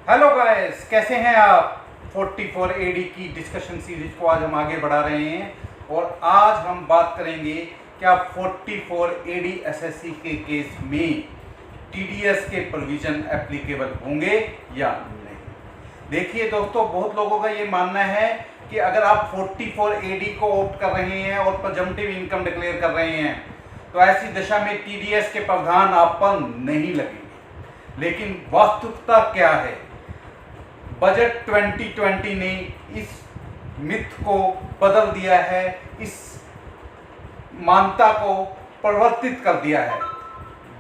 Hello guys, कैसे हैं आप। 44 एडी की डिस्कशन सीरीज को आज हम आगे बढ़ा रहे हैं और आज हम बात करेंगे क्या 44 एडी एसएससी के केस में टीडीएस के प्रोविजन एप्लीकेबल होंगे या नहीं। देखिए दोस्तों, बहुत लोगों का ये मानना है कि अगर आप 44 एडी को ऑप्ट कर रहे हैं और प्रेजम्पटिव इनकम डिक्लेयर कर रहे हैं तो ऐसी दशा में टीडीएस के प्रावधान आप पर नहीं लगेंगे। लेकिन वास्तविकता क्या है? बजट 2020 ने इस मिथ को बदल दिया है, इस मान्यता को परिवर्तित कर दिया है।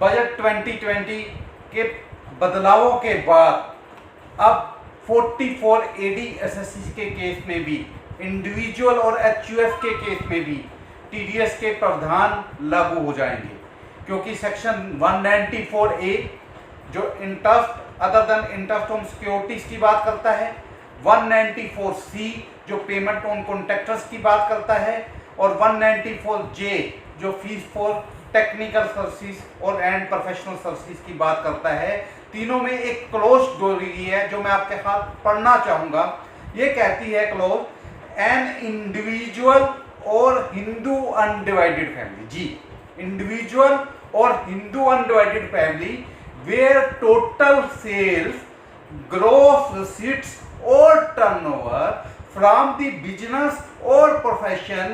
बजट 2020 के बदलावों के बाद अब 44 एडी एसएससी के केस में भी, इंडिविजुअल और एचयूएफ के केस में भी टीडीएस के प्रावधान लागू हो जाएंगे, क्योंकि सेक्शन 194A जो interest other than interest on securities की बात करता है, 194C जो पेमेंट ऑन कॉन्ट्रैक्टर्स की बात करता है और 194J जो फीस फॉर टेक्निकल सर्विसेज और एंड प्रोफेशनल सर्विसेज की बात करता है। तीनों में एक क्लोज जोड़ी है जो मैं आपके साथ पढ़ना चाहूंगा। ये कहती है क्लोज, एन इंडिविजुअल और हिंदू अनडिवाइडेड फैमिली, जी इंडिविजुअल और Hindu undivided family where total sales, gross receipts or turnover from the business or profession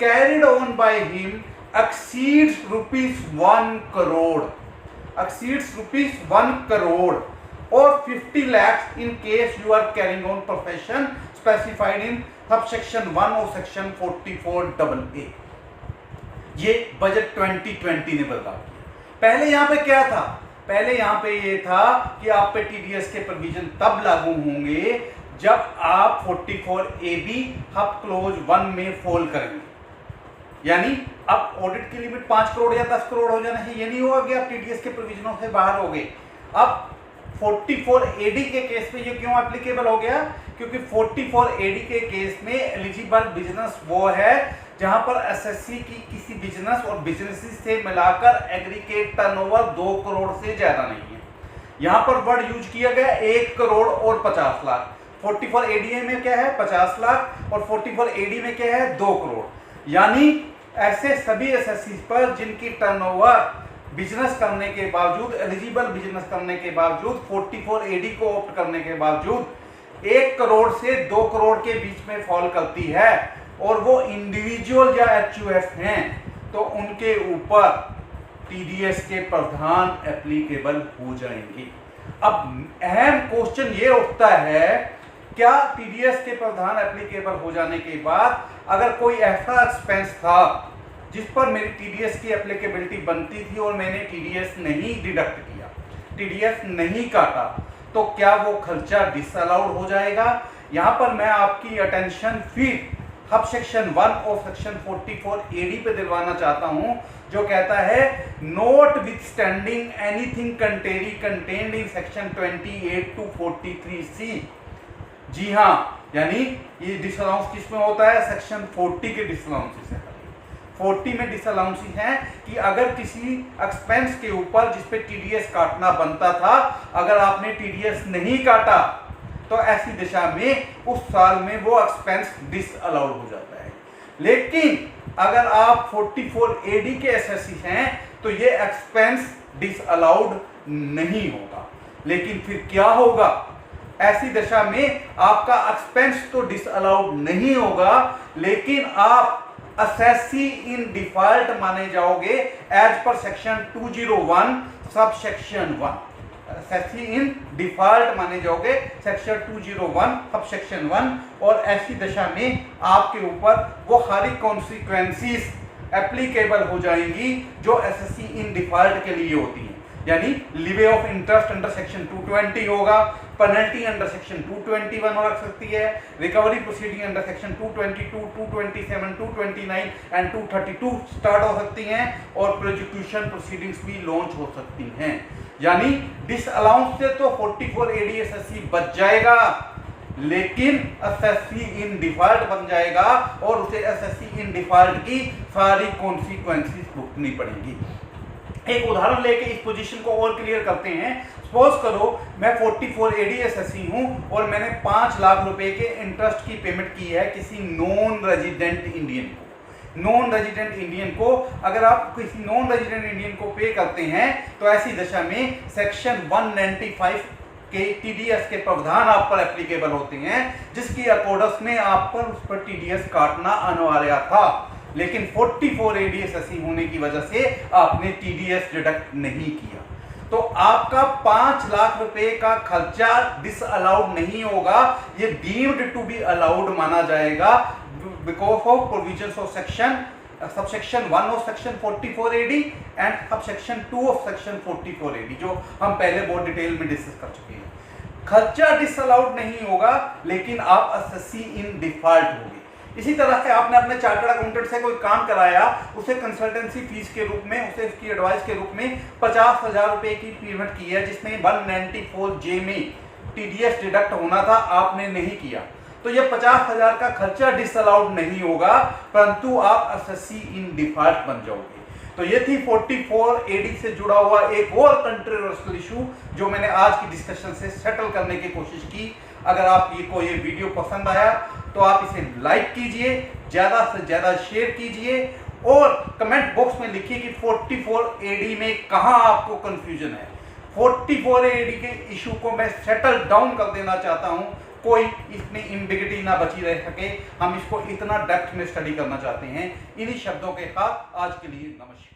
carried on by him exceeds rupees 1 crore, exceeds rupees 1 crore or 50 lakhs in case you are carrying on profession specified in subsection 1 of section 44AA। ये budget 2020 ने बदलाव किया। पहले यहाँ पे क्या था? पहले यहाँ पे ये था कि आप पे टीडीएस के प्रोविजन तब लागू होंगे जब आप 44AB हब क्लोज 1 में फॉल करेंगे। यानी अब ऑडिट की लिमिट 5 करोड़ या 10 करोड़ हो जाना है, ये नहीं होगा कि आप टीडीएस के प्रोविजनों से बाहर हो गए। अब 44AD के केस में ये क्यों एप्लीकेबल हो गया? क्योंकि 44AD के केस में एलिजिबल बिजनेस वो है जहां पर एसएससी की किसी बिजनेस और बिजनेसेस से मिलाकर एग्रीगेट टर्नओवर 2 करोड़ से ज्यादा नहीं है। यहां पर वर्ड यूज किया गया 1 करोड़ और 50 लाख। 44AD में क्या है? 50 लाख और 44AD में क्या है? 2 करोड़। यानी ऐसे सभी एसएससी पर जिनकी टर्नओवर बिजनेस करने के बावजूद, एलिजिबल बिजनेस करने के बावजूद, 44AD को ऑप्ट करने के बावजूद 1 करोड़ से 2 करोड़ के बीच में फॉल करती है और वो इंडिविजुअल या एचयूएफ हैं, तो उनके ऊपर टीडीएस के प्रावधान एप्लीकेबल हो जाएंगे। अब अहम क्वेश्चन ये उठता है, क्या टीडीएस के प्रावधान एप्लीकेबल हो जाने के बाद अगर कोई ऐसा एक्सपेंस था जिस पर मेरी टीडीएस की एप्लीकेबिलिटी बनती थी और मैंने टीडीएस नहीं डिडक्ट किया, टीडीएस नहीं काटा, तो क्या वो खर्चा डिसअलाउड हो जाएगा? यहां पर मैं आपकी अटेंशन फिर सब सेक्शन 1 और सेक्शन 44AD पे दिलवाना चाहता हूं, जो कहता है note with standing anything contained in section 28 to 43C। जी हाँ, यानी ये डिसअलाउंस किसमें होता है? सेक्शन 40 के डिसअलाउंसेस है। 40 में डिसअलाउंसेस हैं कि अगर किसी एक्सपेंस के ऊपर जिस पे टीडीएस काटना बनता था, अगर आपने टीडीएस नहीं काटा तो ऐसी दिशा में उस साल में वो एक्सपेंस डिसअलाउड हो जाता है। लेकिन अगर आप 44AD के एसएससी हैं तो ये एक्सपेंस डिसअलाउड नहीं होगा। लेकिन फिर क्या होगा? ऐसी दशा में आपका एक्सपेंस तो डिसअलाउड नहीं होगा, लेकिन आप एसएससी इन डिफॉल्ट माने जाओगे as per section 201 sub section 1। Assessee in default माने जाओगे सेक्शन 201 सब सेक्शन 1, और ऐसी दशा में आपके ऊपर वो सारी कॉन्सिक्वेंसेस एप्लीकेबल हो जाएंगी जो एसएससी इन डिफॉल्ट के लिए होती हैं। यानी leeway of interest under section 220 होगा, पेनल्टी अंडर सेक्शन 221 हो सकती है, recovery proceeding under section 222, 227, 229 and 232 start हो सकती हैं और प्रोसिक्यूशन प्रोसीडिंग्स भी लॉन्च हो सकती हैं। यानी डिसअलाउंस से तो 44AD एसएससी बच जाएगा, लेकिन एसएससी इन डिफॉल्ट बन जाएगा और उसे एसएससी इन डिफॉल्ट की सारी कॉन्सिक्वेंसेस भुगतनी पड़ेंगी। एक उदाहरण लेके इस पोजीशन को और क्लियर करते हैं। सपोज करो मैं 44 AD एसएससी हूं और मैंने 5 लाख रुपए के इंटरेस्ट की पेमेंट की है किसी नॉन रेजिडेंट इंडियन को। नॉन रेजिडेंट इंडियन को अगर आप किसी नॉन रेजिडेंट इंडियन को पे करते हैं तो ऐसी दशा में सेक्शन 195 के टीडीएस के प्रावधान आप पर एप्लीकेबल होते हैं, जिसकी अकॉर्डिंग में आप पर उस पर टीडीएस काटना अनिवार्य था। लेकिन 44 AD एसएससी होने की वजह से आपने टीडीएस डिडक्ट नहीं किया, तो आपका 5 लाख रुपए का खर्चा डिसअलाउड नहीं होगा, ये डीम्ड टू बी अलाउड माना जाएगा because of provisions of subsection 1 of section 44 AD and subsection 2 of section 44 AD, जो हम पहले बहुत डिटेल में डिस्कस कर चुके हैं। खर्चा डिसअलाउड नहीं होगा, लेकिन आप एसएससी इन डिफॉल्ट होगी। इसी तरह से आपने अपने चार्टर्ड अकाउंटेंट से कोई काम कराया, उसे कंसल्टेंसी फीस के रूप में, उसे उसकी एडवाइस के रूप में 50,000 रुपए की पेमेंट की है, जिसमें 194J में टीडीएस डिडक्ट होना था, आपने नहीं किया, तो ये 50,000 का खर्चा डिसअलाउड नहीं होगा, परंतु आप एसएससी इन डिफॉल्ट बन जाओगे। तो ये थी 44 AD से जुड़ा हुआ एक और कंट्रोवर्शियल इशू जो मैंने आज की डिस्कशन से सेटल करने की कोशिश की। अगर आपको ये वीडियो पसंद आया तो आप इसे लाइक कीजिए, ज़्यादा से ज़्यादा शेयर कीजिए और कमेंट बॉक्स में लिखिए कि 44 AD में कहाँ आपको कंफ्यूजन है। 44 AD के इशू को मैं सेटल डाउन कर देना चाहता हूँ, कोई इसमें इम्बिगिटी ना बची रह सके, हम इसको इतना डेप्थ में स्टडी करना चाहते हैं। इन्हीं शब्दों के साथ आज के लिए नमस्कार।